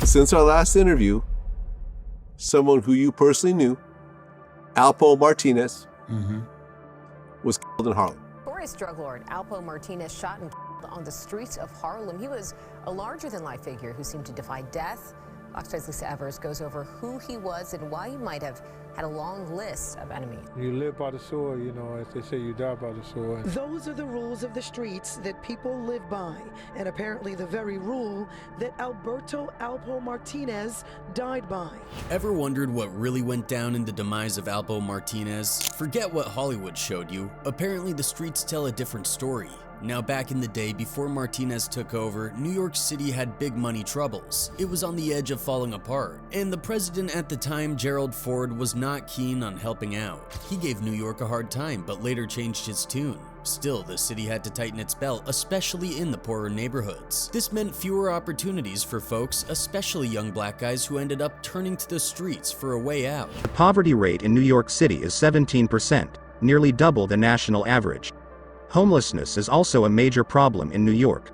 Since our last interview, someone who you personally knew, Alpo Martinez, was killed in Harlem. Notorious drug lord Alpo Martinez shot and killed on the streets of Harlem. He was a larger-than-life figure who seemed to defy death. Fox 5's Lisa Evers goes over who he was and why he might have had a long list of enemies. You live by the sword, you know, as they say, you die by the sword. Those are the rules of the streets that people live by, and apparently the very rule that Alberto Alpo Martinez died by. Ever wondered what really went down in the demise of Alpo Martinez? Forget what Hollywood showed you. Apparently the streets tell a different story. Now, back in the day, before Martinez took over, New York City had big money troubles. It was on the edge of falling apart, and the president at the time, Gerald Ford, was not keen on helping out. He gave New York a hard time, but later changed his tune. Still, the city had to tighten its belt, especially in the poorer neighborhoods. This meant fewer opportunities for folks, especially young black guys who ended up turning to the streets for a way out. The poverty rate in New York City is 17%, nearly double the national average. Homelessness is also a major problem in New York.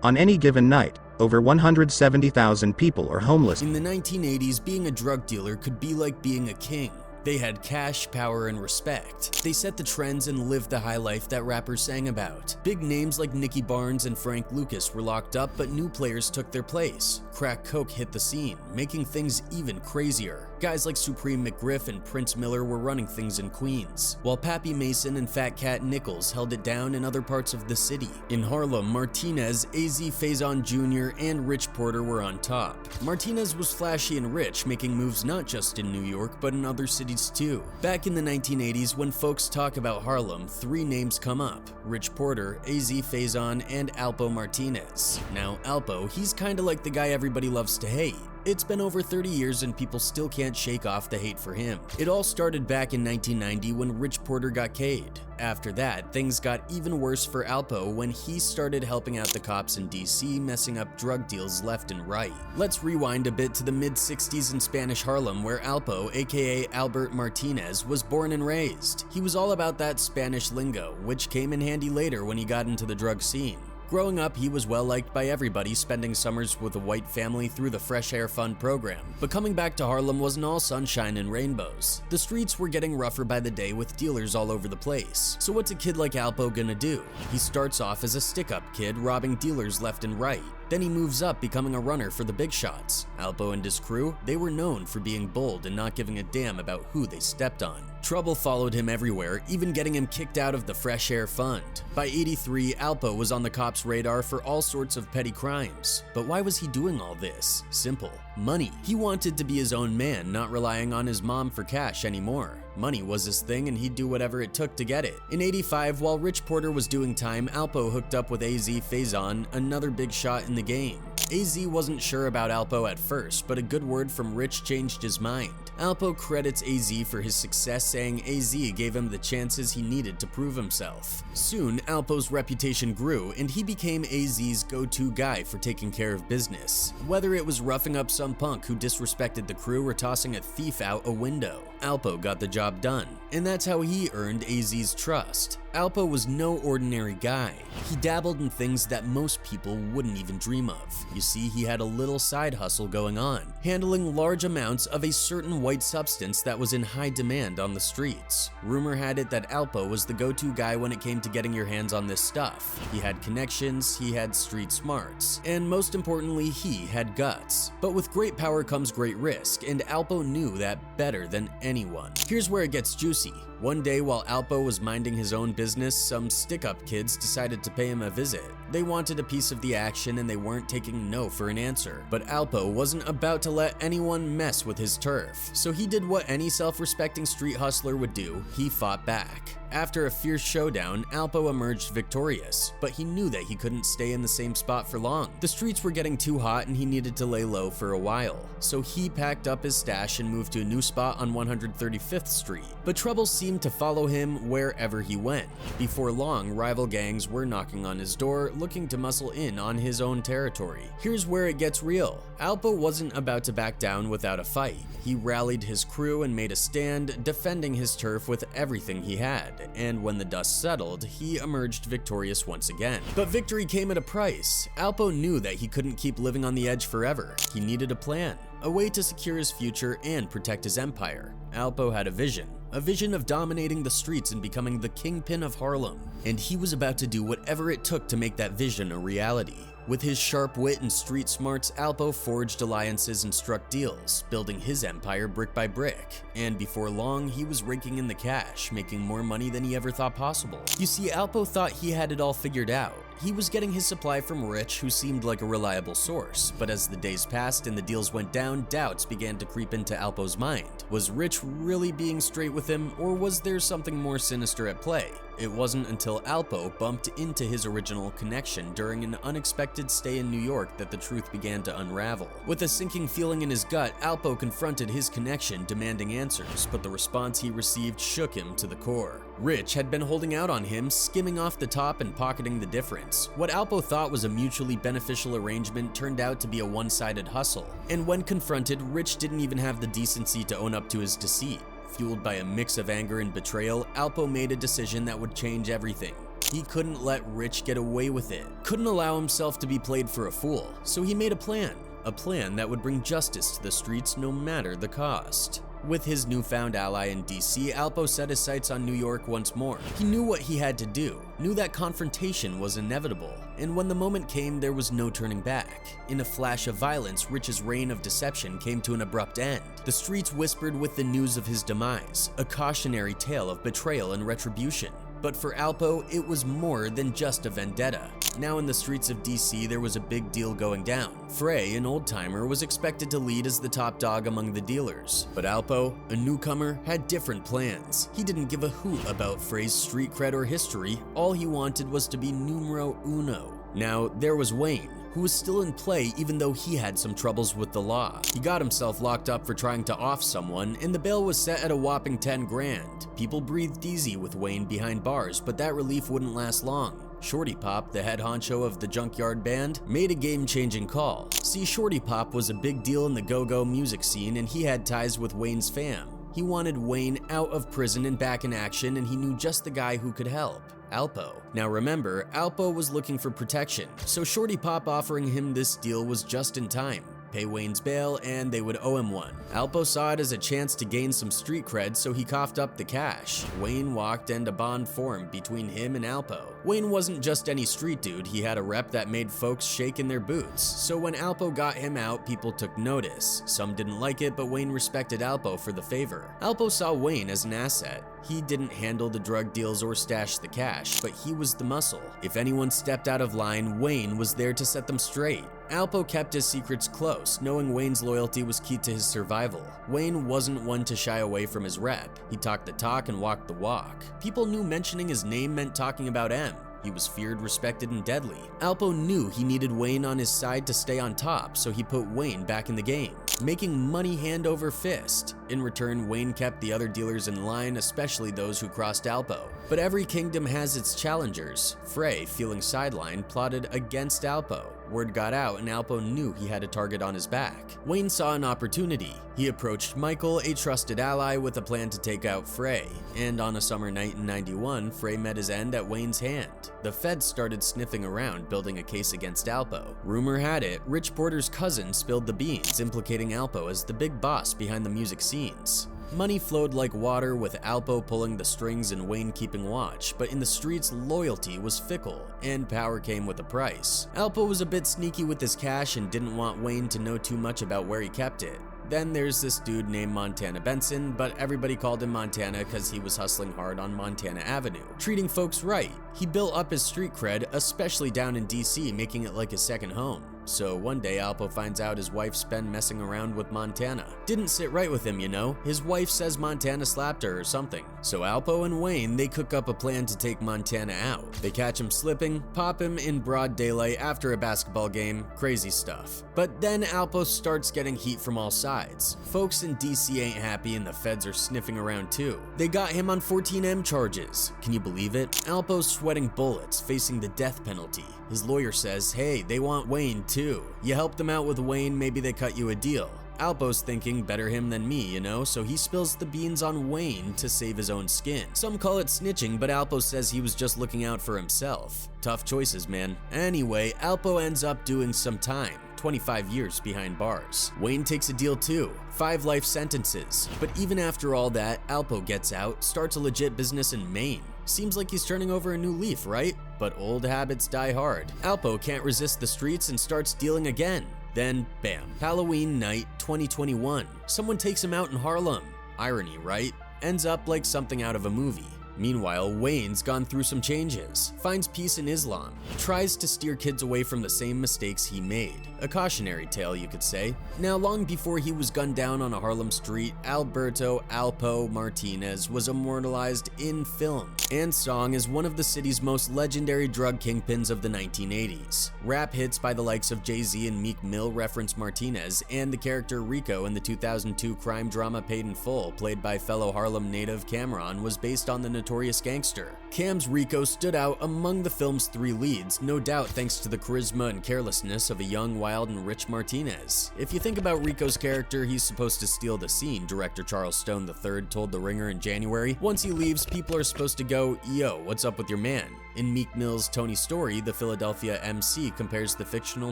On any given night, over 170,000 people are homeless. In the 1980s, being a drug dealer could be like being a king. They had cash, power, and respect. They set the trends and lived the high life that rappers sang about. Big names like Nicky Barnes and Frank Lucas were locked up, but new players took their place. Crack coke hit the scene, making things even crazier. Guys like Supreme McGriff and Prince Miller were running things in Queens, while Pappy Mason and Fat Cat Nichols held it down in other parts of the city. In Harlem, Martinez, AZ Faison Jr., and Rich Porter were on top. Martinez was flashy and rich, making moves not just in New York, but in other cities too. Back in the 1980s, when folks talk about Harlem, three names come up: Rich Porter, AZ Faison, and Alpo Martinez. Now, Alpo, he's kinda like the guy everybody loves to hate. It's been over 30 years and people still can't shake off the hate for him. It all started back in 1990 when Rich Porter got K'd. After that, things got even worse for Alpo when he started helping out the cops in DC, messing up drug deals left and right. Let's rewind a bit to the mid-60s in Spanish Harlem, where Alpo, aka Albert Martinez, was born and raised. He was all about that Spanish lingo, which came in handy later when he got into the drug scene. Growing up, he was well liked by everybody, spending summers with a white family through the Fresh Air Fund program. But coming back to Harlem wasn't all sunshine and rainbows. The streets were getting rougher by the day with dealers all over the place. So what's a kid like Alpo gonna do? He starts off as a stick-up kid, robbing dealers left and right. Then he moves up, becoming a runner for the big shots. Alpo and his crew, they were known for being bold and not giving a damn about who they stepped on. Trouble followed him everywhere, even getting him kicked out of the Fresh Air Fund. By '83, Alpo was on the cops' radar for all sorts of petty crimes. But why was he doing all this? Simple. Money. He wanted to be his own man, not relying on his mom for cash anymore. Money was his thing and he'd do whatever it took to get it. In '85, while Rich Porter was doing time, Alpo hooked up with AZ Faison, another big shot in the game. AZ wasn't sure about Alpo at first, but a good word from Rich changed his mind. Alpo credits AZ for his success, saying AZ gave him the chances he needed to prove himself. Soon, Alpo's reputation grew, and he became AZ's go-to guy for taking care of business. Whether it was roughing up some punk who disrespected the crew or tossing a thief out a window, Alpo got the job done, and that's how he earned AZ's trust. Alpo was no ordinary guy. He dabbled in things that most people wouldn't even dream of. You see, he had a little side hustle going on, handling large amounts of a certain white substance that was in high demand on the streets. Rumor had it that Alpo was the go-to guy when it came to getting your hands on this stuff. He had connections, he had street smarts, and most importantly, he had guts. But with great power comes great risk, and Alpo knew that better than anyone. Here's where it gets juicy. One day while Alpo was minding his own business, some stick-up kids decided to pay him a visit. They wanted a piece of the action and they weren't taking no for an answer. But Alpo wasn't about to let anyone mess with his turf, so he did what any self-respecting street hustler would do: he fought back. After a fierce showdown, Alpo emerged victorious, but he knew that he couldn't stay in the same spot for long. The streets were getting too hot and he needed to lay low for a while, so he packed up his stash and moved to a new spot on 135th Street. But trouble seemed to follow him wherever he went. Before long, rival gangs were knocking on his door, looking to muscle in on his own territory. Here's where it gets real. Alpo wasn't about to back down without a fight. He rallied his crew and made a stand, defending his turf with everything he had. and when the dust settled, he emerged victorious once again. But victory came at a price. Alpo knew that he couldn't keep living on the edge forever. He needed a plan, a way to secure his future and protect his empire. Alpo had a vision of dominating the streets and becoming the kingpin of Harlem, and he was about to do whatever it took to make that vision a reality. With his sharp wit and street smarts, Alpo forged alliances and struck deals, building his empire brick by brick. And before long, he was raking in the cash, making more money than he ever thought possible. You see, Alpo thought he had it all figured out. He was getting his supply from Rich, who seemed like a reliable source. But as the days passed and the deals went down, doubts began to creep into Alpo's mind. Was Rich really being straight with him, or was there something more sinister at play? It wasn't until Alpo bumped into his original connection during an unexpected stay in New York that the truth began to unravel. With a sinking feeling in his gut, Alpo confronted his connection, demanding answers, but the response he received shook him to the core. Rich had been holding out on him, skimming off the top and pocketing the difference. What Alpo thought was a mutually beneficial arrangement turned out to be a one-sided hustle. And when confronted, Rich didn't even have the decency to own up to his deceit. Fueled by a mix of anger and betrayal, Alpo made a decision that would change everything. He couldn't let Rich get away with it, couldn't allow himself to be played for a fool, so he made a plan that would bring justice to the streets no matter the cost. With his newfound ally in DC, Alpo set his sights on New York once more. He knew what he had to do, knew that confrontation was inevitable, and when the moment came, there was no turning back. In a flash of violence, Rich's reign of deception came to an abrupt end. The streets whispered with the news of his demise, a cautionary tale of betrayal and retribution. But for Alpo, it was more than just a vendetta. Now in the streets of DC, there was a big deal going down. Frey, an old-timer, was expected to lead as the top dog among the dealers. But Alpo, a newcomer, had different plans. He didn't give a hoot about Frey's street cred or history. All he wanted was to be numero uno. Now, there was Wayne, who was still in play even though he had some troubles with the law. He got himself locked up for trying to off someone, and the bail was set at a whopping 10 grand. People breathed easy with Wayne behind bars, but that relief wouldn't last long. Shorty Pop, the head honcho of the Junkyard Band, made a game-changing call. See, Shorty Pop was a big deal in the go-go music scene, and he had ties with Wayne's fam. He wanted Wayne out of prison and back in action, and he knew just the guy who could help. Alpo. Now remember, Alpo was looking for protection, so Shorty Pop offering him this deal was just in time. Pay Wayne's bail and they would owe him one. Alpo saw it as a chance to gain some street cred, so he coughed up the cash. Wayne walked and a bond formed between him and Alpo. Wayne wasn't just any street dude, he had a rep that made folks shake in their boots. So when Alpo got him out, people took notice. Some didn't like it, but Wayne respected Alpo for the favor. Alpo saw Wayne as an asset. He didn't handle the drug deals or stash the cash, but he was the muscle. If anyone stepped out of line, Wayne was there to set them straight. Alpo kept his secrets close, knowing Wayne's loyalty was key to his survival. Wayne wasn't one to shy away from his rep. He talked the talk and walked the walk. People knew mentioning his name meant talking about M. He was feared, respected, and deadly. Alpo knew he needed Wayne on his side to stay on top, so he put Wayne back in the game, making money hand over fist. In return, Wayne kept the other dealers in line, especially those who crossed Alpo. But every kingdom has its challengers. Frey, feeling sidelined, plotted against Alpo. Word got out and Alpo knew he had a target on his back. Wayne saw an opportunity. He approached Michael, a trusted ally, with a plan to take out Frey. And on a summer night in '91, Frey met his end at Wayne's hand. The feds started sniffing around, building a case against Alpo. Rumor had it, Rich Porter's cousin spilled the beans, implicating Alpo as the big boss behind the music scenes. Money flowed like water, with Alpo pulling the strings and Wayne keeping watch, but in the streets, loyalty was fickle, and power came with a price. Alpo was a bit sneaky with his cash and didn't want Wayne to know too much about where he kept it. Then there's this dude named Montana Benson, but everybody called him Montana because he was hustling hard on Montana Avenue, treating folks right. He built up his street cred, especially down in DC, making it like his second home. So one day Alpo finds out his wife's been messing around with Montana. Didn't sit right with him, you know. His wife says Montana slapped her or something. So Alpo and Wayne, they cook up a plan to take Montana out. They catch him slipping, pop him in broad daylight after a basketball game, crazy stuff. But then Alpo starts getting heat from all sides. Folks in DC ain't happy and the feds are sniffing around too. They got him on 14M charges. Can you believe it? Alpo's sweating bullets, facing the death penalty. His lawyer says, hey, they want Wayne too. You help them out with Wayne, maybe they cut you a deal. Alpo's thinking better him than me, you know, so he spills the beans on Wayne to save his own skin. Some call it snitching, but Alpo says he was just looking out for himself. Tough choices, man. Anyway, Alpo ends up doing some time. 25 years behind bars. Wayne takes a deal too, 5 life sentences. But even after all that, Alpo gets out, starts a legit business in Maine. Seems like he's turning over a new leaf, right? But old habits die hard. Alpo can't resist the streets and starts dealing again. Then, bam, Halloween night 2021. Someone takes him out in Harlem. Irony, right? Ends up like something out of a movie. Meanwhile, Wayne's gone through some changes, finds peace in Islam, tries to steer kids away from the same mistakes he made. A cautionary tale, you could say. Now, long before he was gunned down on a Harlem street, Alpo Martinez was immortalized in film and song as one of the city's most legendary drug kingpins of the 1980s. Rap hits by the likes of JayZ and Meek Mill reference Martinez, and the character Rico in the 2002 crime drama Paid in Full, played by fellow Harlem native Cameron, was based on the notorious gangster. Cam's Rico stood out among the film's 3 leads, no doubt thanks to the charisma and carelessness of a young, wild, and rich Martinez. If you think about Rico's character, he's supposed to steal the scene, director Charles Stone III told The Ringer in January. Once he leaves, people are supposed to go, "Yo, what's up with your man?" In Meek Mill's Tony Story, the Philadelphia MC compares the fictional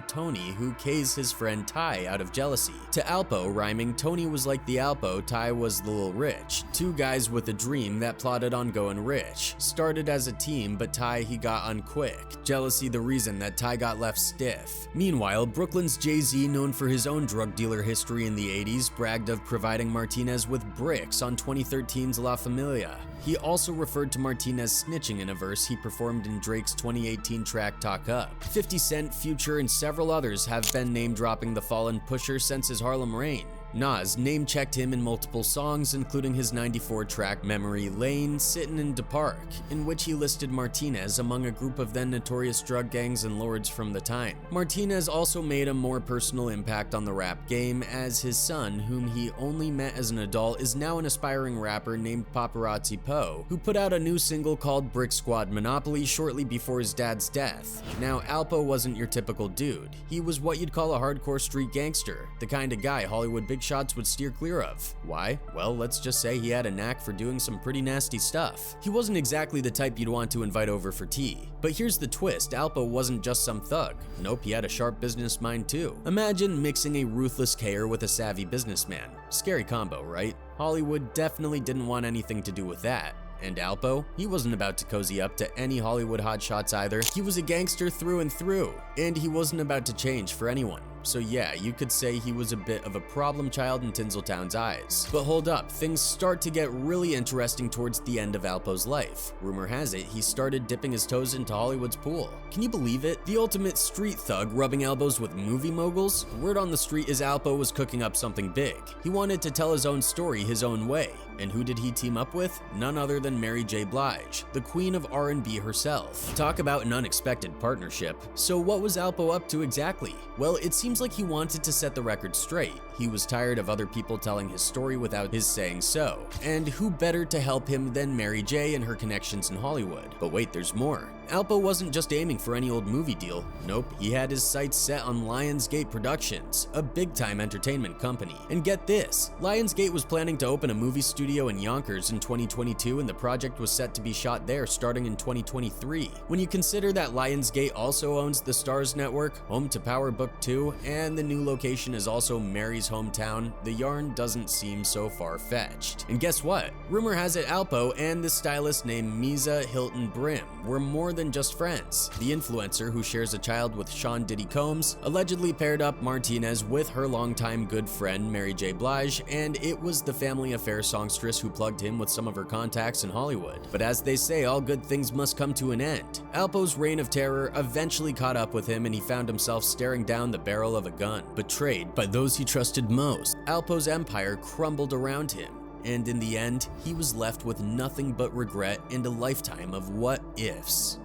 Tony, who K's his friend Ty out of jealousy, to Alpo, rhyming Tony was like the Alpo, Ty was the Lil Rich. 2 guys with a dream that plotted on going rich. Started as a team, but Ty he got on quick. Jealousy the reason that Ty got left stiff. Meanwhile, Brooklyn's JayZ, known for his own drug dealer history in the 80s, bragged of providing Martinez with bricks on 2013's La Familia. He also referred to Martinez snitching in a verse he performed in Drake's 2018 track Talk Up. 50 Cent, Future, and several others have been name-dropping the fallen Pusher since his Harlem reign. Nas name-checked him in multiple songs, including his 94-track Memory Lane, Sittin' in the Park, in which he listed Martinez among a group of then notorious drug gangs and lords from the time. Martinez also made a more personal impact on the rap game, as his son, whom he only met as an adult, is now an aspiring rapper named Paparazzi Poe, who put out a new single called Brick Squad Monopoly shortly before his dad's death. Now, Alpo wasn't your typical dude. He was what you'd call a hardcore street gangster, the kind of guy Hollywood big shots would steer clear of. Why? Well, let's just say he had a knack for doing some pretty nasty stuff. He wasn't exactly the type you'd want to invite over for tea. But here's the twist, Alpo wasn't just some thug. Nope, he had a sharp business mind too. Imagine mixing a ruthless K.er with a savvy businessman. Scary combo, right? Hollywood definitely didn't want anything to do with that. And Alpo, he wasn't about to cozy up to any Hollywood hotshots either. He was a gangster through and through, and he wasn't about to change for anyone. So yeah, you could say he was a bit of a problem child in Tinseltown's eyes. But hold up, things start to get really interesting towards the end of Alpo's life. Rumor has it, he started dipping his toes into Hollywood's pool. Can you believe it? The ultimate street thug rubbing elbows with movie moguls? Word on the street is Alpo was cooking up something big. He wanted to tell his own story his own way. And who did he team up with? None other than Mary J. Blige, the queen of R&B herself. Talk about an unexpected partnership. So what was Alpo up to exactly? Well, it seems like he wanted to set the record straight. He was tired of other people telling his story without his saying so. And who better to help him than Mary J. and her connections in Hollywood? But wait, there's more. Alpo wasn't just aiming for any old movie deal. Nope, he had his sights set on Lionsgate Productions, a big-time entertainment company. And get this, Lionsgate was planning to open a movie studio in Yonkers in 2022, and the project was set to be shot there starting in 2023. When you consider that Lionsgate also owns the Starz Network, home to Power Book 2, and the new location is also Mary's hometown, the yarn doesn't seem so far-fetched. And guess what? Rumor has it Alpo and this stylist named Misa Hilton Brim were more than just friends. The influencer, who shares a child with Sean Diddy Combs, allegedly paired up Martinez with her longtime good friend Mary J. Blige, and it was the family affair songstress who plugged him with some of her contacts in Hollywood. But as they say, all good things must come to an end. Alpo's reign of terror eventually caught up with him, and he found himself staring down the barrel of a gun. Betrayed by those he trusted most, Alpo's empire crumbled around him. And in the end, he was left with nothing but regret and a lifetime of what ifs.